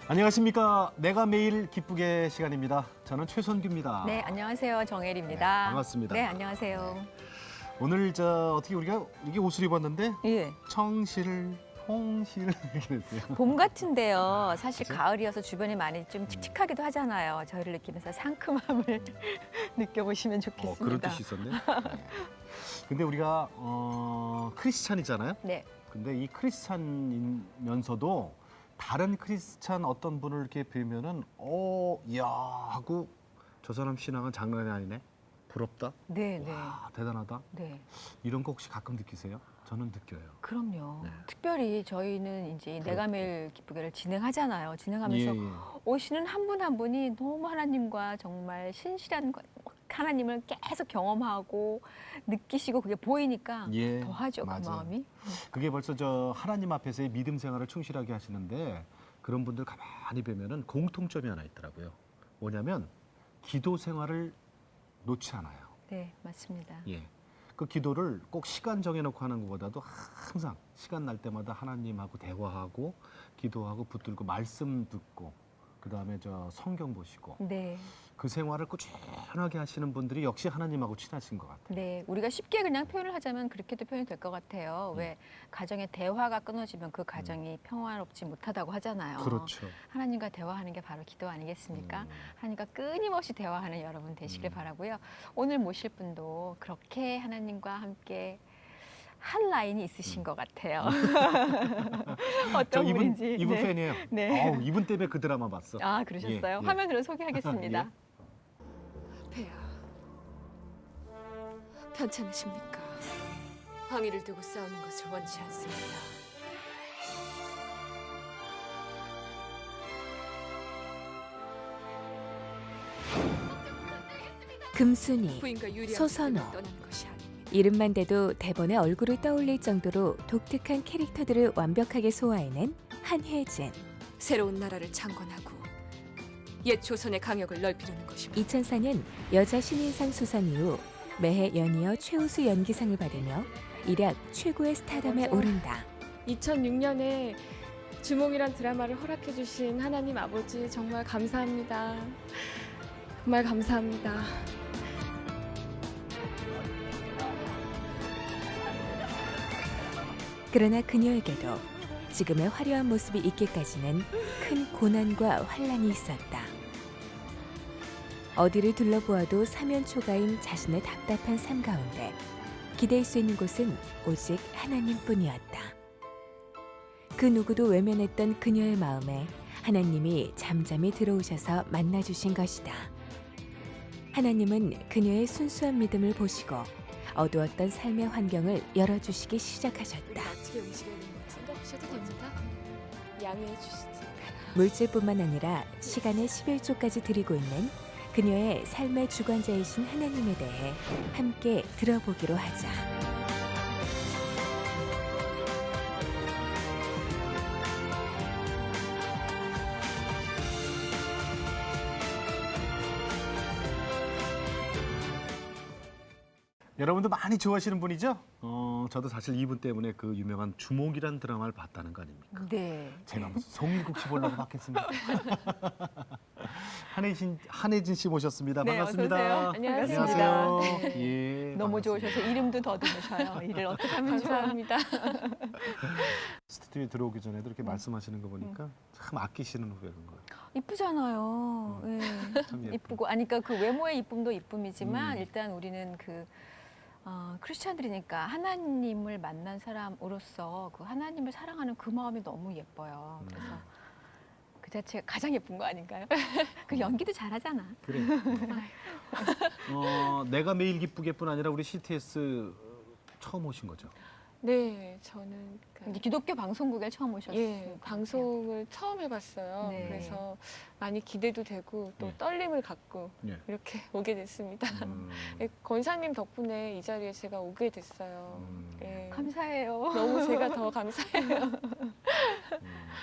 안녕하십니까. 내가 매일 기쁘게 시간입니다. 저는 최선규입니다. 네, 안녕하세요. 정혜리입니다. 네, 반갑습니다. 네, 안녕하세요. 오늘 어떻게 우리가 이게 옷을 입었는데 예. 청실, 홍실 이렇게 됐어요. 봄 같은데요. 사실 그죠? 가을이어서 주변에 많이 좀 칙칙하기도 하잖아요. 저희를 느끼면서 상큼함을 느껴보시면 좋겠습니다. 그런 뜻이 있었네. 네. 근데 우리가 크리스찬이잖아요. 네, 근데 이 크리스찬이면서도 다른 크리스찬 어떤 분을 이렇게 뵈면은 이야 하고 저 사람 신앙은 장난이 아니네. 부럽다. 네, 네. 와, 대단하다. 네, 이런 거 혹시 가끔 느끼세요? 저는 느껴요. 그럼요. 네. 특별히 저희는 이제 내가 매일 기쁘게를 진행하잖아요. 진행하면서 예, 예. 오시는 한 분 한 분이 너무 하나님과 정말 신실한 하나님을 계속 경험하고 느끼시고 그게 보이니까 예, 더 하죠, 그 맞아요. 마음이. 그게 벌써 저 하나님 앞에서의 믿음 생활을 충실하게 하시는데 그런 분들 가만히 보면은 공통점이 하나 있더라고요. 뭐냐면 기도 생활을 놓지 않아요. 네, 맞습니다. 예. 그 기도를 꼭 시간 정해놓고 하는 것보다도 항상 시간 날 때마다 하나님하고 대화하고 기도하고 붙들고 말씀 듣고 그 다음에 저 성경 보시고 네. 그 생활을 꾸준하게 하시는 분들이 역시 하나님하고 친하신 것 같아요. 네, 우리가 쉽게 그냥 표현을 하자면 그렇게도 표현이 될 것 같아요. 왜 가정의 대화가 끊어지면 그 가정이 평화롭지 못하다고 하잖아요. 그렇죠. 하나님과 대화하는 게 바로 기도 아니겠습니까? 음. 하나님과 끊임없이 대화하는 여러분 되시길 바라고요. 오늘 모실 분도 그렇게 하나님과 함께 한 라인이 있으신 것 같아요. 저 어떤 이분 분인지. 이분 네. 팬이에요. 네. 이분 때문에 그 드라마 봤어. 아, 그러셨어요? 예, 예. 화면으로 소개하겠습니다. 예. 폐하, 편찮으십니까? 황의를 두고 싸우는 것을 원치 않습니다. 금순이, 부인과 유리한 소선호. 기분을 떠난 것이 아닙니다. 이름만 대도 대본에 얼굴을 떠올릴 정도로 독특한 캐릭터들을 완벽하게 소화해낸 한혜진. 새로운 나라를 창건하고 옛 조선의 강역을 넓히려는 것입니다. 2004년 여자 신인상 수상 이후 매해 연이어 최우수 연기상을 받으며 일약 최고의 스타덤에 오른다. 2006년에 주몽이란 드라마를 허락해 주신 하나님 아버지 정말 감사합니다. 정말 감사합니다. 그러나 그녀에게도 지금의 화려한 모습이 있기까지는 큰 고난과 환란이 있었다. 어디를 둘러보아도 사면초가인 자신의 답답한 삶 가운데 기댈 수 있는 곳은 오직 하나님뿐이었다. 그 누구도 외면했던 그녀의 마음에 하나님이 잠잠히 들어오셔서 만나주신 것이다. 하나님은 그녀의 순수한 믿음을 보시고 어두웠던 삶의 환경을 열어주시기 시작하셨다. 어떻게 움직여야 되는 건지 생각하셔도 됩니다. 양해해 주시지. 물질뿐만 아니라 시간의 11조까지 드리고 있는 그녀의 삶의 주관자이신 하나님에 대해 함께 들어보기로 하자. 여러분도 많이 좋아하시는 분이죠? 저도 사실 이분 때문에 그 유명한 주몽이란 드라마를 봤다는 거 아닙니까? 네. 제가 무슨 송일국 씨 보려고 봤겠습니까? 한혜진 씨 모셨습니다. 네, 반갑습니다. 어서 오세요. 안녕하세요. 안녕하세요. 네. 예, 너무 반갑습니다. 좋으셔서 이름도 더듬으셔요. 일을 어떻게 하면 좋아? 감사합니다. 스튜디오에 들어오기 전에도 이렇게 말씀하시는 거 보니까 참 아끼시는 후배인 거예요. 이쁘잖아요. 예. 참 예쁘고. 이쁘고, 아니 그러니까 그 외모의 이쁨도 이쁨이지만 음. 일단 우리는 크리스찬들이니까 하나님을 만난 사람으로서 그 하나님을 사랑하는 그 마음이 너무 예뻐요. 그래서 그 자체가 가장 예쁜 거 아닌가요? 그 연기도 잘하잖아. 그래. 내가 매일 기쁘게뿐 아니라 우리 CTS 처음 오신 거죠? 네, 저는 이제 기독교 방송국에 처음 오셨어요. 예, 방송을 처음 해봤어요. 네. 그래서 많이 기대도 되고 또 예. 떨림을 갖고 예. 이렇게 오게 됐습니다. 음, 예, 권사님 덕분에 이 자리에 제가 오게 됐어요. 음, 예. 감사해요. 너무 제가 더 감사해요.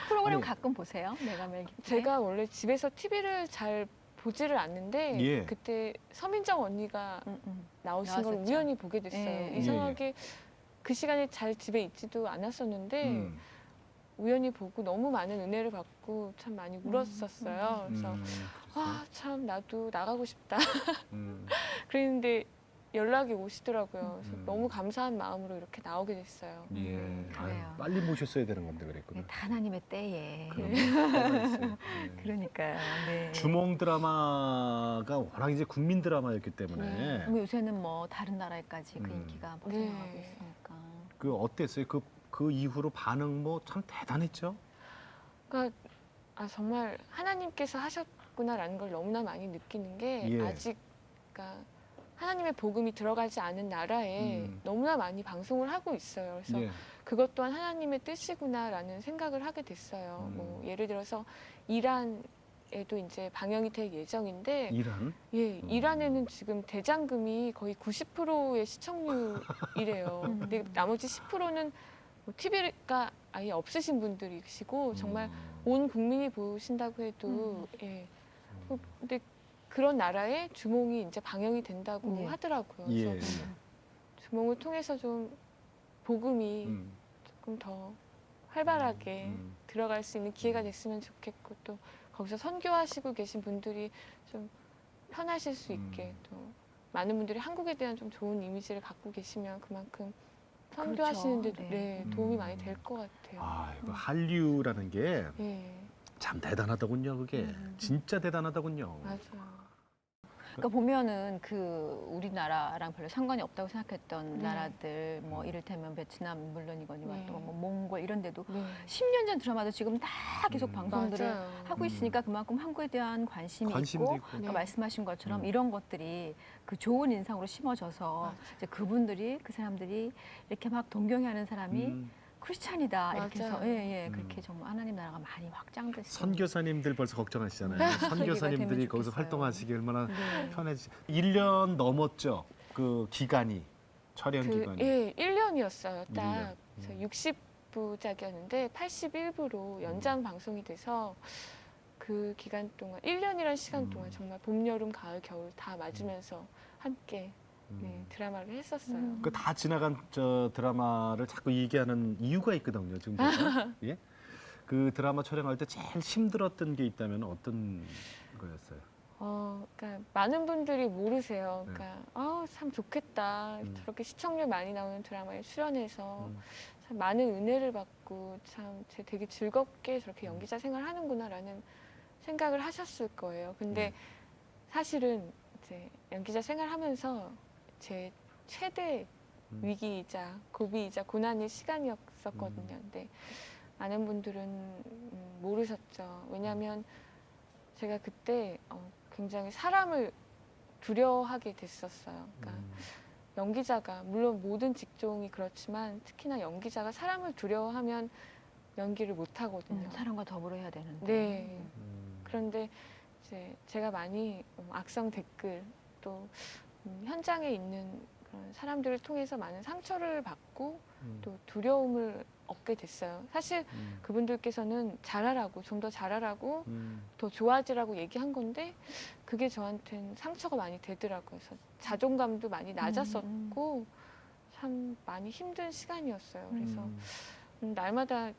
프로그램 아니, 가끔 보세요? 내가 매일 기쁘게? 제가 원래 집에서 TV를 잘 보지를 않는데 예. 그때 서민정 언니가 나오신 걸 나왔었죠. 우연히 보게 됐어요. 예. 이상하게 그 시간에 잘 집에 있지도 않았었는데 우연히 보고 너무 많은 은혜를 받고 참 많이 울었었어요. 그래서 그랬어요? 아, 참 나도 나가고 싶다. 음. 그랬는데 연락이 오시더라고요. 그래서 음. 너무 감사한 마음으로 이렇게 나오게 됐어요. 예. 아유, 그래요. 빨리 모셨어야 되는 건데 그랬구나. 다 하나님의 때에. 그런 때가 있어요. 예. 그러니까요. 네. 주몽 드라마가 워낙 이제 국민 드라마였기 때문에 그럼 요새는 뭐 다른 나라에까지 그 음. 인기가 퍼져나가고 네. 있으니까. 그 어땠어요? 그 이후로 반응 뭐 참 대단했죠. 그러니까 아, 정말 하나님께서 하셨구나라는 걸 너무나 많이 느끼는 게 예. 아직 그러니까 하나님의 복음이 들어가지 않은 나라에 너무나 많이 방송을 하고 있어요. 그래서 예. 그것 또한 하나님의 뜻이구나라는 생각을 하게 됐어요. 뭐 예를 들어서 이란에도 이제 방영이 될 예정인데 이란. 예, 이란에는 지금 대장금이 거의 90%의 시청률이래요. 근데 나머지 10%는 뭐 TV가 아예 없으신 분들이시고 정말 온 국민이 보신다고 해도 예. 근데 그런 나라에 주몽이 이제 방영이 된다고 네. 하더라고요. 예. 그래서 주몽을 통해서 좀 복음이 조금 더 활발하게 들어갈 수 있는 기회가 됐으면 좋겠고 또 거기서 선교하시고 계신 분들이 좀 편하실 수 있게 또 많은 분들이 한국에 대한 좀 좋은 이미지를 갖고 계시면 그만큼 선교하시는데 그렇죠. 네, 네. 도움이 많이 될 것 같아요. 아, 이거 한류라는 게 참 예, 대단하더군요. 그게 진짜 대단하더군요. 맞아요. 그러니까 보면은 그 우리나라랑 별로 상관이 없다고 생각했던 네. 나라들 뭐 이를테면 베트남 물론이거니와 네. 또 뭐 몽골 이런 데도 네, 10년 전 드라마도 지금 다 계속 방송들을 맞아요. 하고 있으니까 그만큼 한국에 대한 관심이 관심도 있고 있고. 그러니까 네. 말씀하신 것처럼 이런 것들이 그 좋은 인상으로 심어져서 맞아요. 이제 그분들이 그 사람들이 이렇게 막 동경해하는 사람이 음. 크리스찬이다 이렇게 해서 맞아요. 예예 음. 그렇게 정말 하나님 나라가 많이 확장됐어요. 선교사님들 벌써 걱정하시잖아요. 되면 선교사님들이 거기서 좋겠어요. 활동하시기 얼마나 네. 편해지. 1년 넘었죠. 그 기간이 촬영 기간이. 예, 1년이었어요. 일 딱 년. 그래서 60부작이었는데 81부로 연장 방송이 돼서 그 기간 동안 1년이란 시간 동안 정말 봄, 여름, 가을, 겨울 다 맞으면서 함께 네, 드라마를 했었어요. 그 다 지나간 저 드라마를 자꾸 얘기하는 이유가 있거든요. 지금 제가. 예? 그 드라마 촬영할 때 제일 힘들었던 게 있다면 어떤 거였어요? 그러니까 많은 분들이 모르세요. 네. 그러니까 참 좋겠다. 저렇게 시청률 많이 나오는 드라마에 출연해서 참 많은 은혜를 받고 참 되게 즐겁게 저렇게 연기자 생활하는구나라는 생각을 하셨을 거예요. 근데 사실은 이제 연기자 생활하면서 제 최대 위기이자 고비이자 고난의 시간이었었거든요. 근데 많은 분들은 모르셨죠. 왜냐하면 제가 그때 굉장히 사람을 두려워하게 됐었어요. 그러니까 연기자가 물론 모든 직종이 그렇지만 특히나 연기자가 사람을 두려워하면 연기를 못 하거든요. 사람과 더불어 해야 되는데. 네. 그런데 이제 제가 많이 악성 댓글 또 현장에 있는 그런 사람들을 통해서 많은 상처를 받고 또 두려움을 얻게 됐어요. 사실 그분들께서는 잘하라고 좀 더 잘하라고 더 좋아지라고 얘기한 건데 그게 저한테는 상처가 많이 되더라고요. 그래서 자존감도 많이 낮았었고 참 많이 힘든 시간이었어요. 그래서 날마다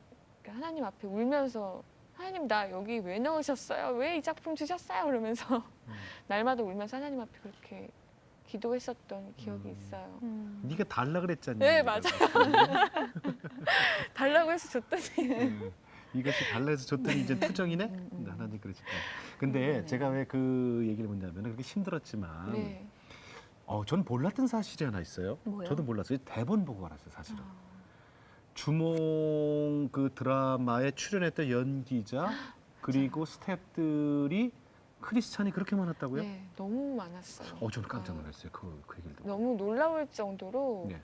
하나님 앞에 울면서 하나님 나 여기 왜 넣으셨어요? 왜 이 작품 주셨어요? 그러면서 날마다 울면서 하나님 앞에 그렇게 기도했었던 기억이 있어요. 네가 달라 그랬잖니. 네, 맞아요. 달라고 해서 줬더니 이것이 달라 해서 줬더니 이제 투정이네? 하나님 그러실 거예요. 근데 제가 왜 그 얘기를 뭐냐면 그렇게 힘들었지만 네. 전 몰랐던 사실이 하나 있어요. 뭐요? 저도 몰랐어요. 대본 보고 알았어요, 사실은. 주몽 그 드라마에 출연했던 연기자 그리고 스태프들이 크리스찬이 그렇게 많았다고요? 네, 너무 많았어요. 저는 깜짝 놀랐어요. 그 얘기를 듣고. 너무 놀라울 정도로 네.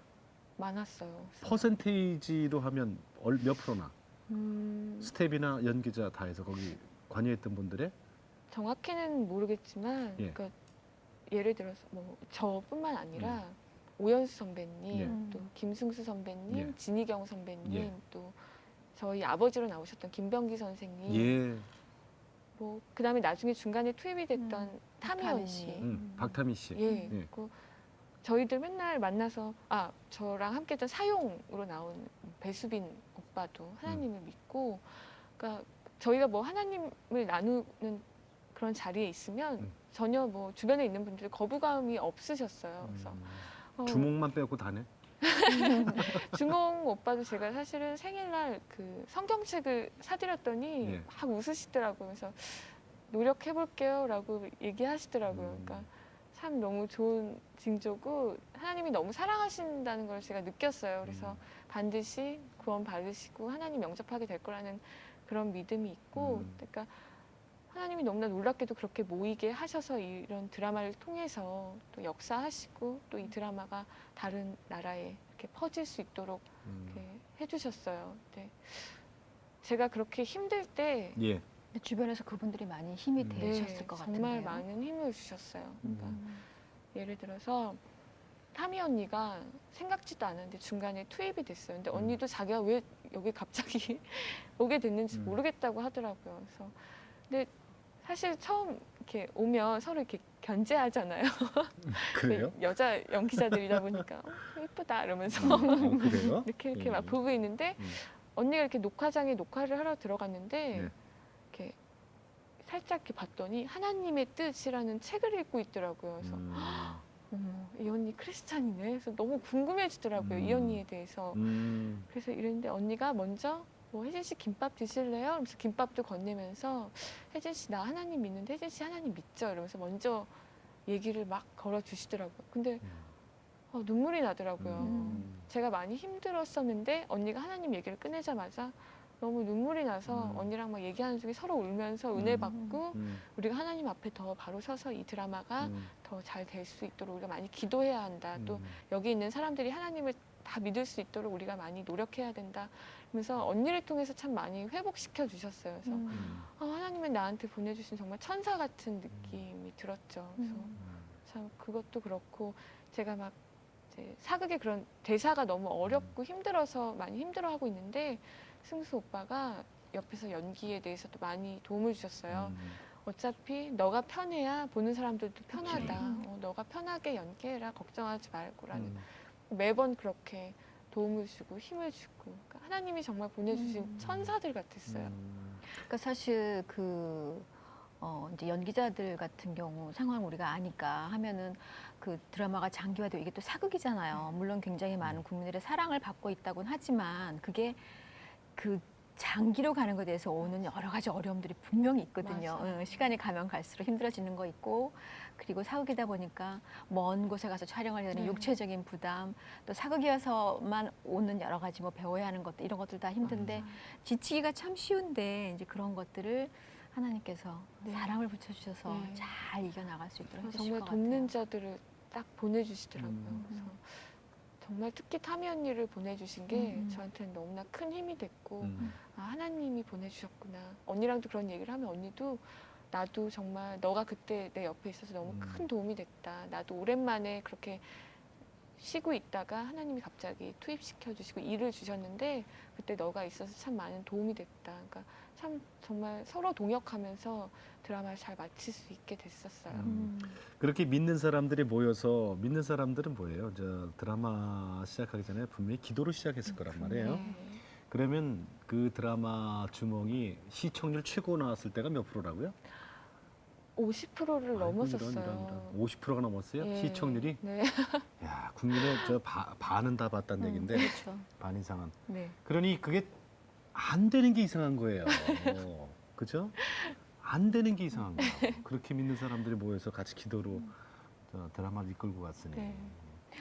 많았어요. 그래서 퍼센테이지로 하면 몇 프로나? 음, 스텝이나 연기자 다 해서 거기 관여했던 분들의 정확히는 모르겠지만 예. 그러니까 예를 들어서 뭐 저뿐만 아니라 오연수 선배님, 예. 또 김승수 선배님, 예. 진희경 선배님, 예. 또 저희 아버지로 나오셨던 김병기 선생님, 예, 뭐 그다음에 나중에 중간에 투입이 됐던 타미 타미 언니, 씨. 박타미 씨. 예, 예. 그 저희들 맨날 만나서 저랑 함께했던 사용으로 나온 배수빈 오빠도 하나님을 믿고, 그러니까 저희가 뭐 하나님을 나누는 그런 자리에 있으면 전혀 뭐 주변에 있는 분들이 거부감이 없으셨어요. 그래서 주목만 빼고 다네. 주몽 오빠도 제가 사실은 생일날 그 성경책을 사드렸더니 네. 막 웃으시더라고요. 그래서 노력해볼게요라고 얘기하시더라고요. 그러니까 참 너무 좋은 징조고 하나님이 너무 사랑하신다는 걸 제가 느꼈어요. 그래서 반드시 구원 받으시고 하나님 영접하게 될 거라는 그런 믿음이 있고, 그러니까 하나님이 너무나 놀랍게도 그렇게 모이게 하셔서 이런 드라마를 통해서 또 역사하시고 또 이 드라마가 다른 나라에 이렇게 퍼질 수 있도록 이렇게 해주셨어요. 네. 제가 그렇게 힘들 때 예. 근데 주변에서 그분들이 많이 힘이 되셨을 것 같은데요. 정말 많은 힘을 주셨어요. 그러니까 예를 들어서 타미 언니가 생각지도 않았는데 중간에 투입이 됐어요. 근데 언니도 자기가 왜 여기 갑자기 오게 됐는지 모르겠다고 하더라고요. 그래서 근데 사실 처음 이렇게 오면 서로 이렇게 견제하잖아요. 그래요? 여자 연기자들이다 보니까 예쁘다 이러면서 그래요? 이렇게 막 보고 있는데 언니가 이렇게 녹화장에 녹화를 하러 들어갔는데 네. 이렇게 살짝 이렇게 봤더니 하나님의 뜻이라는 책을 읽고 있더라고요. 그래서 어머, 이 언니 크리스찬이네. 그래서 너무 궁금해지더라고요. 이 언니에 대해서. 그래서 이랬는데 언니가 먼저 뭐 혜진 씨 김밥 드실래요? 그래서 김밥도 건네면서 혜진 씨 나 하나님 믿는데 혜진 씨 하나님 믿죠? 이러면서 먼저 얘기를 막 걸어주시더라고요. 근데 눈물이 나더라고요. 제가 많이 힘들었었는데 언니가 하나님 얘기를 꺼내자마자 너무 눈물이 나서 언니랑 막 얘기하는 중에 서로 울면서 은혜 받고 우리가 하나님 앞에 더 바로 서서 이 드라마가 더 잘 될 수 있도록 우리가 많이 기도해야 한다. 또 여기 있는 사람들이 하나님을 다 믿을 수 있도록 우리가 많이 노력해야 된다. 그래서 언니를 통해서 참 많이 회복시켜 주셨어요. 그래서 하나님은 나한테 보내주신 정말 천사 같은 느낌이 들었죠. 그래서 참 그것도 그렇고 제가 막 이제 사극의 그런 대사가 너무 어렵고 힘들어서 많이 힘들어하고 있는데 승수 오빠가 옆에서 연기에 대해서도 많이 도움을 주셨어요. 어차피 너가 편해야 보는 사람들도 편하다. 너가 편하게 연기해라. 걱정하지 말고라는 매번 그렇게 도움을 주고 힘을 주고 그러니까 하나님이 정말 보내주신 천사들 같았어요. 그러니까 사실 이제 연기자들 같은 경우 상황을 우리가 아니까 하면은 그 드라마가 장기화되고 이게 또 사극이잖아요. 물론 굉장히 많은 국민들의 사랑을 받고 있다고는 하지만 그게 그 장기로 가는 것에 대해서 오는 여러 가지 어려움들이 분명히 있거든요. 시간이 가면 갈수록 힘들어지는 거 있고 그리고 사극이다 보니까 먼 곳에 가서 촬영을 해야 되는 육체적인 부담 또 사극이어서만 오는 여러 가지 뭐 배워야 하는 것들 이런 것들 다 힘든데 지치기가 참 쉬운데 이제 그런 것들을 하나님께서 사랑을 붙여주셔서 잘 이겨나갈 수 있도록 해주실 정말 것 같아요. 돕는 자들을 딱 보내주시더라고요. 그래서 정말 특히 타미 언니를 보내주신 게 저한테는 너무나 큰 힘이 됐고 하나님이 보내주셨구나. 언니랑도 그런 얘기를 하면 언니도 나도 정말 너가 그때 내 옆에 있어서 너무 큰 도움이 됐다. 나도 오랜만에 그렇게 쉬고 있다가 하나님이 갑자기 투입시켜 주시고 일을 주셨는데 그때 너가 있어서 참 많은 도움이 됐다. 그러니까 참 정말 서로 동역하면서 드라마를 잘 마칠 수 있게 됐었어요. 그렇게 믿는 사람들이 모여서 믿는 사람들은 뭐예요? 저 드라마 시작하기 전에 분명히 기도로 시작했을 거란 말이에요. 네. 그러면 그 드라마 주몽이 시청률 최고 나왔을 때가 몇 프로라고요? 50%를 넘었었어요. 50%가 넘었어요? 예. 시청률이? 네. 야, 국민의 반은 다 봤다는 얘긴데 그렇죠. 반 이상은. 네. 그러니 그게 안 되는 게 이상한 거예요. 그죠? 안 되는 게 이상한 거예요. 그렇게 믿는 사람들이 모여서 같이 기도로 저 드라마를 이끌고 갔으니. 네.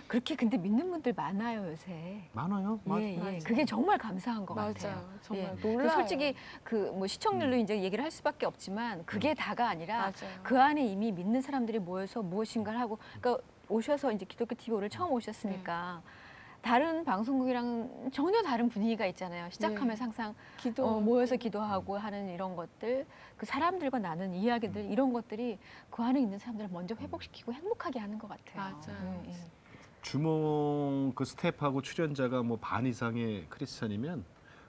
그렇게 근데 믿는 분들 많아요 요새. 많아요. 예, 예. 맞아요. 그게 정말 감사한 것 같아요. 맞아요. 정말 예. 놀라요. 솔직히 그 뭐 시청률로 이제 얘기를 할 수밖에 없지만 그게 다가 아니라 맞아요. 그 안에 이미 믿는 사람들이 모여서 무엇인가를 하고 그러니까 오셔서 이제 기독교 TV 오늘 처음 오셨으니까 다른 방송국이랑 전혀 다른 분위기가 있잖아요. 시작하면서 항상 기도 모여서 기도하고 하는 이런 것들, 그 사람들과 나눈 이야기들 이런 것들이 그 안에 있는 사람들을 먼저 회복시키고 행복하게 하는 것 같아요. 맞아요. 예, 예. 주몽 그 스태프하고 출연자가 뭐 반 이상의 크리스찬이면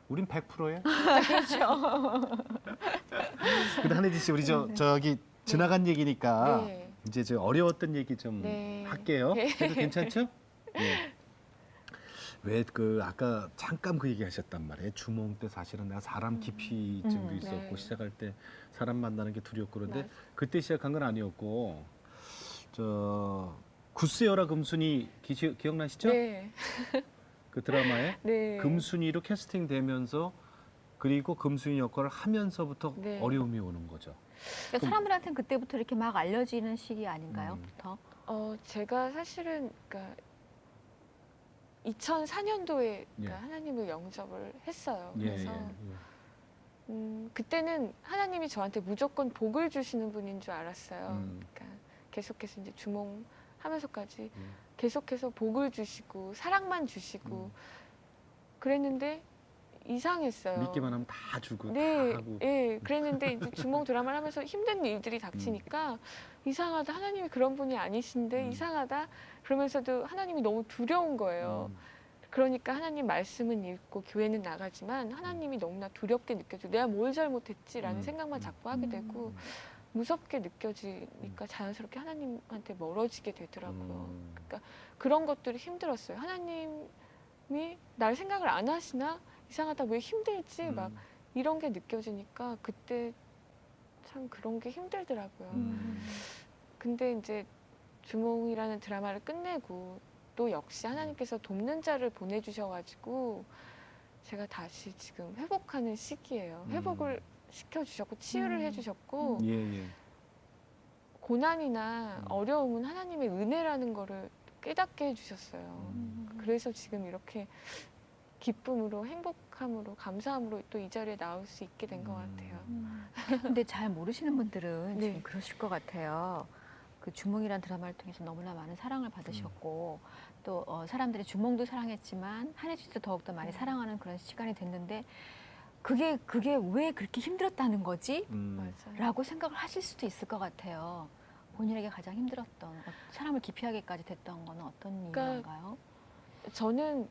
우린 100%예요. 그렇죠. 근데 한혜진 씨 우리 저기 지나간 얘기니까 네. 이제 저 어려웠던 얘기 좀 네. 할게요. 네. 그래도 괜찮죠? 예. 왜 그 아까 잠깐 그 얘기하셨단 말이에요. 주몽 때 사실은 내가 사람 기피증도 있었고 네. 시작할 때 사람 만나는 게 두렵고 그런데 맞아. 그때 시작한 건 아니었고 저 굿세어라 금순이 기억나시죠? 네. 그 드라마에 네. 금순이로 캐스팅되면서 그리고 금순이 역할을 하면서부터 네. 어려움이 오는 거죠. 그러니까 사람들한테는 그때부터 이렇게 막 알려지는 시기 아닌가요? 음. 부터? 제가 사실은 그러니까 2004년도에 예. 하나님을 영접을 했어요. 예, 그래서 그때는 하나님이 저한테 무조건 복을 주시는 분인 줄 알았어요. 그러니까 계속해서 이제 주몽하면서까지 계속해서 복을 주시고 사랑만 주시고 그랬는데 이상했어요. 믿기만 하면 다 주고 네, 다 하고 예, 그랬는데 이제 주몽 드라마를 하면서 힘든 일들이 닥치니까 이상하다. 하나님이 그런 분이 아니신데 이상하다. 그러면서도 하나님이 너무 두려운 거예요. 그러니까 하나님 말씀은 읽고 교회는 나가지만 하나님이 너무나 두렵게 느껴지고 내가 뭘 잘못했지라는 생각만 자꾸 하게 되고 무섭게 느껴지니까 자연스럽게 하나님한테 멀어지게 되더라고요. 그러니까 그런 것들이 힘들었어요. 하나님이 날 생각을 안 하시나? 이상하다. 왜 힘들지? 막 이런 게 느껴지니까 그때 참 그런 게 힘들더라고요. 근데 이제 주몽이라는 드라마를 끝내고 또 역시 하나님께서 돕는 자를 보내주셔가지고 제가 다시 지금 회복하는 시기예요. 회복을 시켜주셨고 치유를 해주셨고 예, 예. 고난이나 어려움은 하나님의 은혜라는 거를 깨닫게 해주셨어요. 그래서 지금 이렇게 기쁨으로 행복함으로 감사함으로 또 이 자리에 나올 수 있게 된 것 같아요. 근데 잘 모르시는 분들은 네. 지금 그러실 것 같아요. 그 주몽이라는 드라마를 통해서 너무나 많은 사랑을 받으셨고 또 사람들이 주몽도 사랑했지만 한혜진 씨도 더욱더 많이 사랑하는 그런 시간이 됐는데 그게 왜 그렇게 힘들었다는 거지? 맞아요. 라고 생각을 하실 수도 있을 것 같아요. 본인에게 가장 힘들었던 사람을 기피하게까지 됐던 건 어떤 그러니까 이유인가요? 저는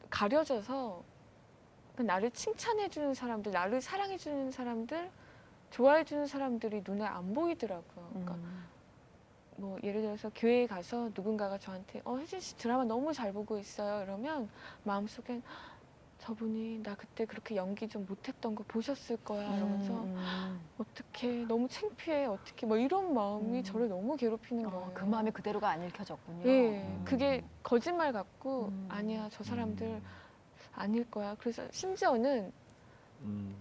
가려져서 나를 칭찬해주는 사람들, 나를 사랑해주는 사람들, 좋아해주는 사람들이 눈에 안 보이더라고요. 그러니까 뭐 예를 들어서 교회에 가서 누군가가 저한테 혜진 씨 드라마 너무 잘 보고 있어요. 이러면 마음속엔 저분이 나 그때 그렇게 연기 좀 못했던 거 보셨을 거야. 이러면서 어떻게 너무 창피해. 어떻게 뭐 이런 마음이 저를 너무 괴롭히는 거예요. 그 마음이 그대로가 안 읽혀졌군요. 예, 그게 거짓말 같고 아니야 저 사람들 음. 아닐 거야. 그래서 심지어는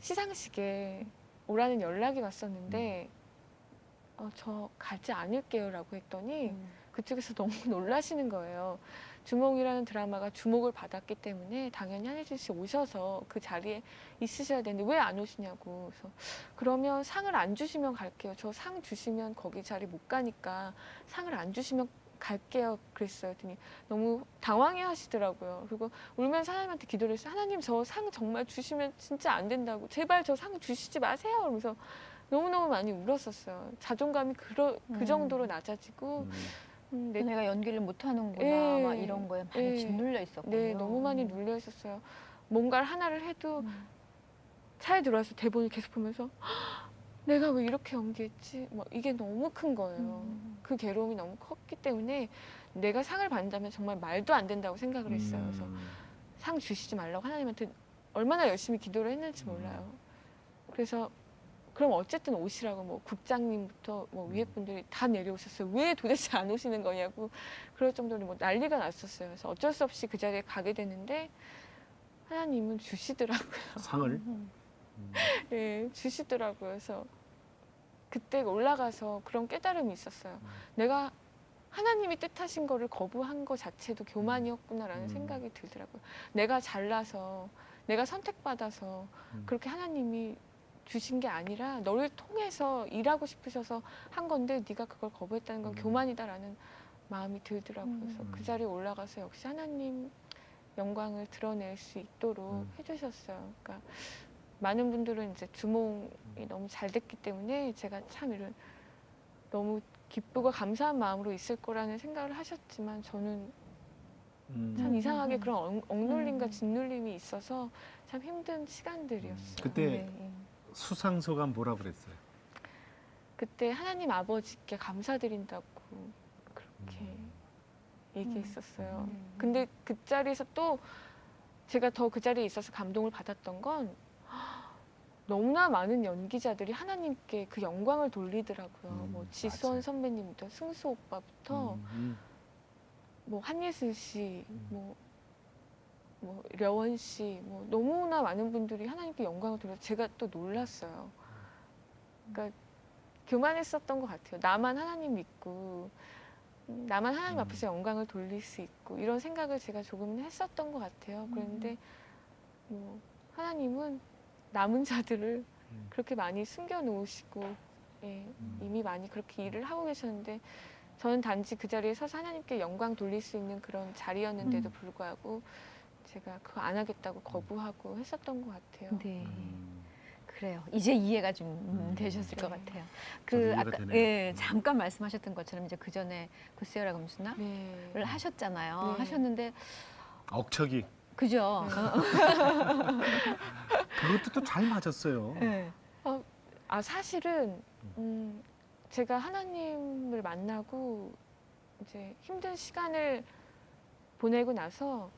시상식에 오라는 연락이 왔었는데 저 가지 않을게요라고 했더니 그쪽에서 너무 놀라시는 거예요. 주몽이라는 드라마가 주목을 받았기 때문에 당연히 한혜진 씨 오셔서 그 자리에 있으셔야 되는데 왜 안 오시냐고. 그래서 그러면 상을 안 주시면 갈게요. 저 상 주시면 거기 자리 못 가니까 상을 안 주시면 갈게요. 그랬어요. 그랬더니 너무 당황해 하시더라고요. 그리고 울면서 하나님한테 기도를 했어요. 하나님 저 상 정말 주시면 진짜 안 된다고. 제발 저 상 주시지 마세요. 그러면서 너무너무 많이 울었었어요. 자존감이 그 정도로 낮아지고 내가 연기를 못하는구나 예, 막 이런 거에 많이 예. 짓눌려 있었군요. 네, 너무 많이 눌려 있었어요. 뭔가를 하나를 해도 차에 들어와서 대본을 계속 보면서 내가 왜 이렇게 연기했지? 뭐 이게 너무 큰 거예요. 그 괴로움이 너무 컸기 때문에 내가 상을 받는다면 정말 말도 안 된다고 생각을 했어요. 그래서 상 주시지 말라고 하나님한테 얼마나 열심히 기도를 했는지 몰라요. 그래서 그럼 어쨌든 오시라고 뭐 국장님부터 뭐 위에 분들이 다 내려오셨어요. 왜 도대체 안 오시는 거냐고 그럴 정도로 뭐 난리가 났었어요. 그래서 어쩔 수 없이 그 자리에 가게 되는데 하나님은 주시더라고요. 상을 예, 주시더라고요. 그래서 그때 올라가서 그런 깨달음이 있었어요. 내가 하나님이 뜻하신 거를 거부한 거 자체도 교만이었구나라는 생각이 들더라고요. 내가 잘나서 내가 선택받아서 그렇게 하나님이 주신 게 아니라 너를 통해서 일하고 싶으셔서 한 건데 네가 그걸 거부했다는 건 교만이다라는 마음이 들더라고요. 그래서 그 자리에 올라가서 역시 하나님 영광을 드러낼 수 있도록 해주셨어요. 그러니까 많은 분들은 이제 주몽이 너무 잘 됐기 때문에 제가 참 이런 너무 기쁘고 감사한 마음으로 있을 거라는 생각을 하셨지만 저는 참 이상하게 그런 억눌림과 짓눌림이 있어서 참 힘든 시간들이었어요. 그때 네. 수상 소감 뭐라 그랬어요? 그때 하나님 아버지께 감사드린다고 그렇게 얘기했었어요. 근데 그 자리에서 또 제가 더 그 자리에 있어서 감동을 받았던 건 너무나 많은 연기자들이 하나님께 그 영광을 돌리더라고요. 뭐 지수원 맞아요. 선배님부터 승수 오빠부터 뭐 한예슬 씨, 뭐 려원 씨, 뭐 너무나 많은 분들이 하나님께 영광을 돌려서 제가 또 놀랐어요. 그러니까 교만했었던 것 같아요. 나만 하나님 믿고 나만 하나님 앞에서 영광을 돌릴 수 있고 이런 생각을 제가 조금 했었던 것 같아요. 그런데 뭐 하나님은 남은 자들을 그렇게 많이 숨겨놓으시고 예, 이미 많이 그렇게 일을 하고 계셨는데 저는 단지 그 자리에 서서 하나님께 영광 돌릴 수 있는 그런 자리였는데도 불구하고 제가 그거 안 하겠다고 거부하고 했었던 것 같아요. 네. 그래요. 이제 이해가 좀 되셨을 것 같아요. 그 저도 이해가 아까 되네요. 예, 잠깐 말씀하셨던 것처럼 이제 그 전에 구세어라 금수나를 네. 하셨잖아요. 네. 하셨는데 억척이 그죠? 그것도 또 잘 맞았어요. 네. 아 사실은 제가 하나님을 만나고 이제 힘든 시간을 보내고 나서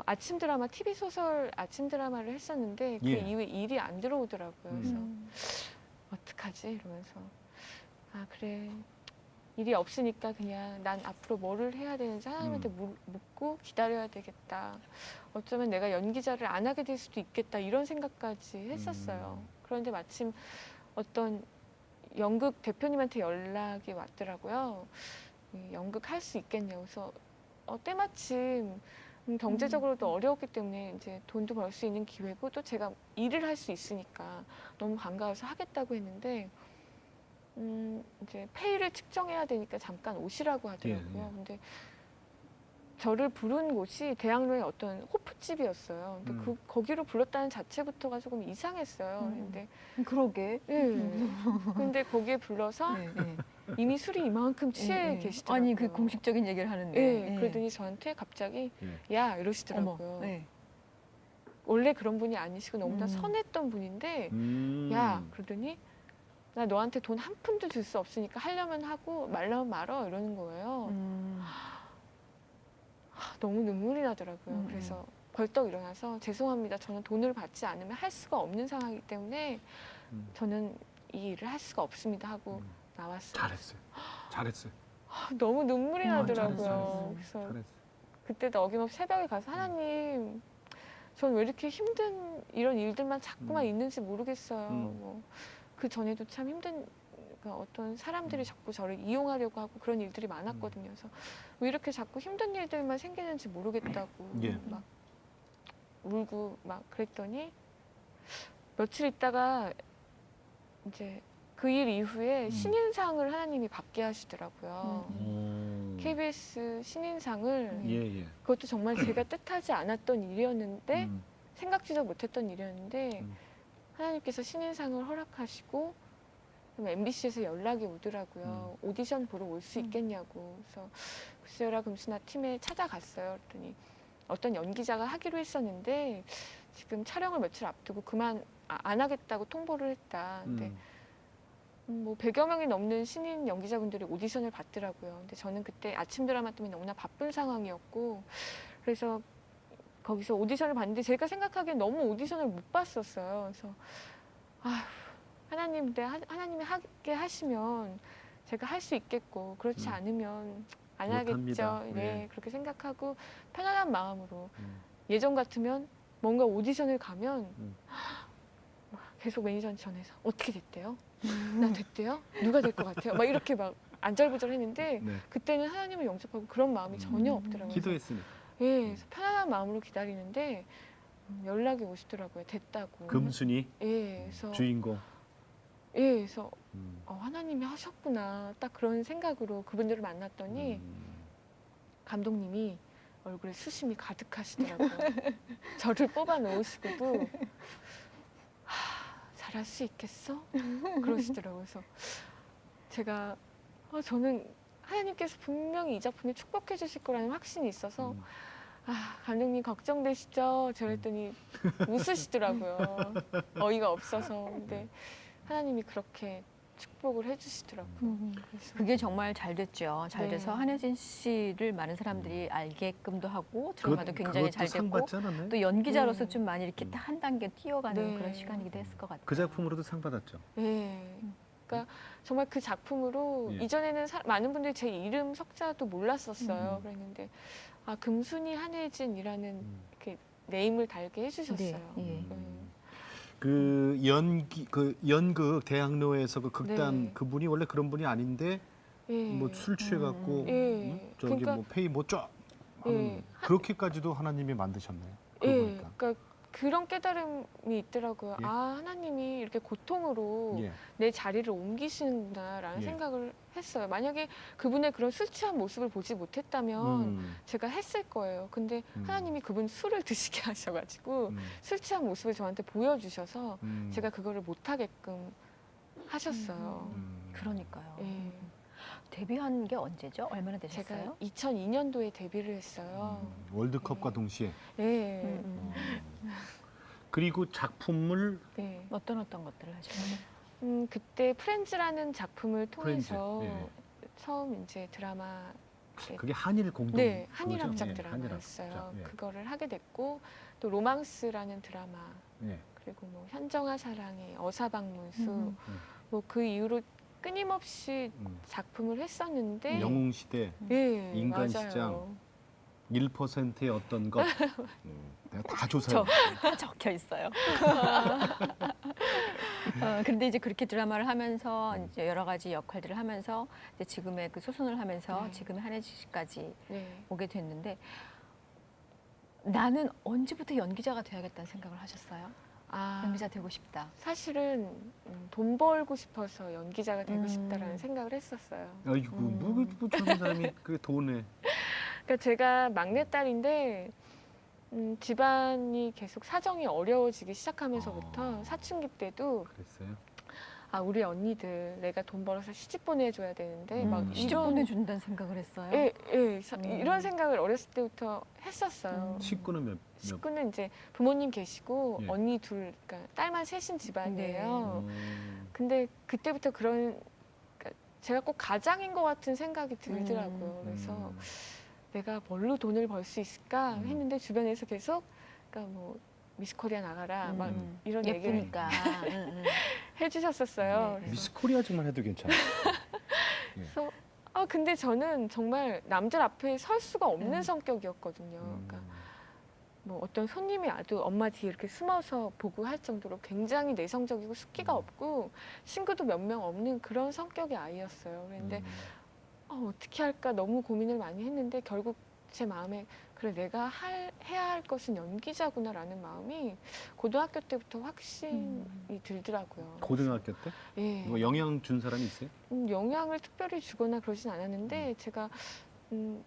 아침 드라마 TV 소설 아침 드라마를 했었는데 그 예. 이후에 일이 안 들어오더라고요. 그래서 음. 어떡하지 이러면서 아 그래 일이 없으니까 그냥 난 앞으로 뭐를 해야 되는지 하나님한테 묻고 기다려야 되겠다. 어쩌면 내가 연기자를 안 하게 될 수도 있겠다 이런 생각까지 했었어요. 그런데 마침 어떤 연극 대표님한테 연락이 왔더라고요. 연극 할 수 있겠냐고. 그래서 때마침 경제적으로도 어려웠기 때문에 이제 돈도 벌 수 있는 기회고 또 제가 일을 할 수 있으니까 너무 반가워서 하겠다고 했는데 이제 페이를 측정해야 되니까 잠깐 오시라고 하더라고요. 예. 근데 저를 부른 곳이 대학로의 어떤 호프집이었어요. 근데 거기로 불렀다는 자체부터가 조금 이상했어요. 근데 그러게. 예. 근데 거기에 불러서 네, 네. 이미 술이 이만큼 취해 네. 계시더라고요. 아니 그 공식적인 얘기를 하는데. 예. 네. 그러더니 저한테 갑자기 예. 야 이러시더라고요. 어머. 네. 원래 그런 분이 아니시고 너무나 음. 선했던 분인데 음. 야 그러더니 나 너한테 돈 한 푼도 줄 수 없으니까 하려면 하고 말려면 말어 이러는 거예요. 너무 눈물이 나더라고요. 그래서 벌떡 일어나서 죄송합니다. 저는 돈을 받지 않으면 할 수가 없는 상황이기 때문에 저는 이 일을 할 수가 없습니다 하고 나왔어요. 잘했어요. 잘했어요. 너무 눈물이 나더라고요. 잘했어요. 그래서 잘했어요. 그때도 어김없이 새벽에 가서 하나님 전 왜 이렇게 힘든 이런 일들만 자꾸만 있는지 모르겠어요. 뭐 그 전에도 참 힘든 그러니까 어떤 사람들이 자꾸 저를 이용하려고 하고 그런 일들이 많았거든요. 그래서 왜 이렇게 자꾸 힘든 일들만 생기는지 모르겠다고 예. 막 울고 막 그랬더니 며칠 있다가 이제 그 일 이후에 신인상을 하나님이 받게 하시더라고요. KBS 신인상을 예, 예. 그것도 정말 제가 뜻하지 않았던 일이었는데 생각지도 못했던 일이었는데 하나님께서 신인상을 허락하시고 MBC에서 연락이 오더라고요. 오디션 보러 올 수 있겠냐고. 그래서 구세어라 금수나 팀에 찾아갔어요. 그랬더니 어떤 연기자가 하기로 했었는데 지금 촬영을 며칠 앞두고 안 하겠다고 통보를 했다. 근데 뭐 100여 명이 넘는 신인 연기자분들이 오디션을 봤더라고요. 근데 저는 그때 아침 드라마 때문에 너무나 바쁜 상황이었고 그래서 거기서 오디션을 봤는데 제가 생각하기엔 너무 오디션을 못 봤었어요. 그래서 아휴, 하나님이 하게 하시면 제가 할 수 있겠고 그렇지 않으면 안 못합니다. 하겠죠. 네. 네, 그렇게 생각하고 편안한 마음으로 예전 같으면 뭔가 오디션을 가면 계속 매니저한테 전해서 어떻게 됐대요? 나 됐대요? 누가 될 것 같아요? 막 이렇게 막 안절부절했는데 네. 그때는 하나님을 영접하고 그런 마음이 전혀 없더라고요. 기도했으니까. 예, 그래서 편안한 마음으로 기다리는데 연락이 오시더라고요. 됐다고. 금순이 예, 그래서 주인공. 예, 그래서 하나님이 하셨구나. 딱 그런 생각으로 그분들을 만났더니 감독님이 얼굴에 수심이 가득하시더라고요. 저를 뽑아 놓으시고도 잘할 수 있겠어? 그러시더라고요. 그래서 제가 저는 하나님께서 분명히 이 작품에 축복해 주실 거라는 확신이 있어서 감독님 걱정되시죠? 저랬더니 웃으시더라고요. 어이가 없어서. 근데 하나님이 그렇게 축복을 해주시더라고요. 그래서 그게 정말 잘 됐죠. 잘 네. 돼서 한혜진 씨를 많은 사람들이 알게끔도 하고 드라마도 굉장히 잘 상 됐고 받지 않았나요? 또 연기자로서 네. 좀 많이 이렇게 딱 한 단계 뛰어가는 네. 그런 시간이기도 했을 것 같아요. 그 작품으로도 상 받았죠. 네. 그러니까 정말 그 작품으로 예. 이전에는 많은 분들이 제 이름 석자도 몰랐었어요. 그랬는데 아 금순이 한혜진이라는 이렇게 네임을 달게 해주셨어요. 네, 예. 그 연극 대학로에서 그 극단 네. 그분이 원래 그런 분이 아닌데 예. 뭐 술 취해갖고 예. 저기 그러니까- 뭐 페이 뭐쫙 예. 그렇게까지도 하나님이 만드셨네요. 그러고 예. 보니까. 그러니까 그런 깨달음이 있더라고요. 예. 아 하나님이 이렇게 고통으로 예. 내 자리를 옮기시는구나라는 예. 생각을 했어요. 만약에 그분의 그런 술 취한 모습을 보지 못했다면 음, 제가 했을 거예요. 근데 하나님이 그분 술을 드시게 하셔가지고 음, 술 취한 모습을 저한테 보여주셔서 음, 제가 그거를 못하게끔 하셨어요. 그러니까요. 예. 데뷔한 게 언제죠? 얼마나 제가 되셨어요? 2002년도에 데뷔를 했어요. 월드컵과 네. 동시에 예. 그리고 작품을 네. 어떤 것들을 하셨나요? 그때 프렌즈라는 작품을 프렌즈, 통해서 예. 처음 이제 드라마 그게 한일 공동 네, 한일 그거죠? 합작 예, 드라마였어요. 한일 합작, 예. 그거를 하게 됐고 또 로망스라는 드라마 예. 그리고 뭐 현정아 사랑의 어사방문수 음. 뭐 그 이후로 끊임없이 작품을 했었는데 영웅 시대 예, 인간 맞아요. 시장. 1%의 어떤 것 내가 다 조사해. 적혀 있어요. 근데 이제 그렇게 드라마를 하면서 이제 여러 가지 역할들을 하면서 이제 지금의 그 소선을 하면서 네. 지금의 한혜진 씨까지 네. 오게 됐는데 나는 언제부터 연기자가 돼야겠다는 생각을 하셨어요? 아, 연기자 되고 싶다. 사실은 돈 벌고 싶어서 연기자가 되고 싶다라는 생각을 했었어요. 아이고 뭐 젊은 사람이 그 돈에 그러니까 제가 막내딸인데 집안이 계속 사정이 어려워지기 시작하면서부터 사춘기 때도 그랬어요. 아 우리 언니들 내가 돈 벌어서 시집 보내줘야 되는데 막 시집 이런 보내준다는 생각을 했어요. 예, 예, 이런 생각을 어렸을 때부터 했었어요. 식구는 몇 식구는 이제 부모님 계시고 예. 언니 둘, 그러니까 딸만 셋인 집안이에요. 음, 근데 그때부터 그런 그러니까 제가 꼭 가장인 것 같은 생각이 들더라고요. 그래서 내가 뭘로 돈을 벌 수 있을까 했는데 주변에서 계속 그러니까 뭐 미스코리아 나가라 막 이런 얘기를 예쁘니까. 해주셨었어요. 네. 그래서 미스 코리아직만 해도 괜찮아. 그래서 아 근데 저는 정말 남들 앞에 설 수가 없는 성격이었거든요. 그러니까 뭐 어떤 손님이 와도 엄마 뒤에 이렇게 숨어서 보고 할 정도로 굉장히 내성적이고 숫기가 없고 친구도 몇 명 없는 그런 성격의 아이였어요. 그런데 어떻게 할까 너무 고민을 많이 했는데 결국 제 마음에 그래 내가 해야 할 것은 연기자구나라는 마음이 고등학교 때부터 확신이 들더라고요. 고등학교 때? 예. 뭐 영향 준 사람이 있어요? 영향을 특별히 주거나 그러진 않았는데 제가 좀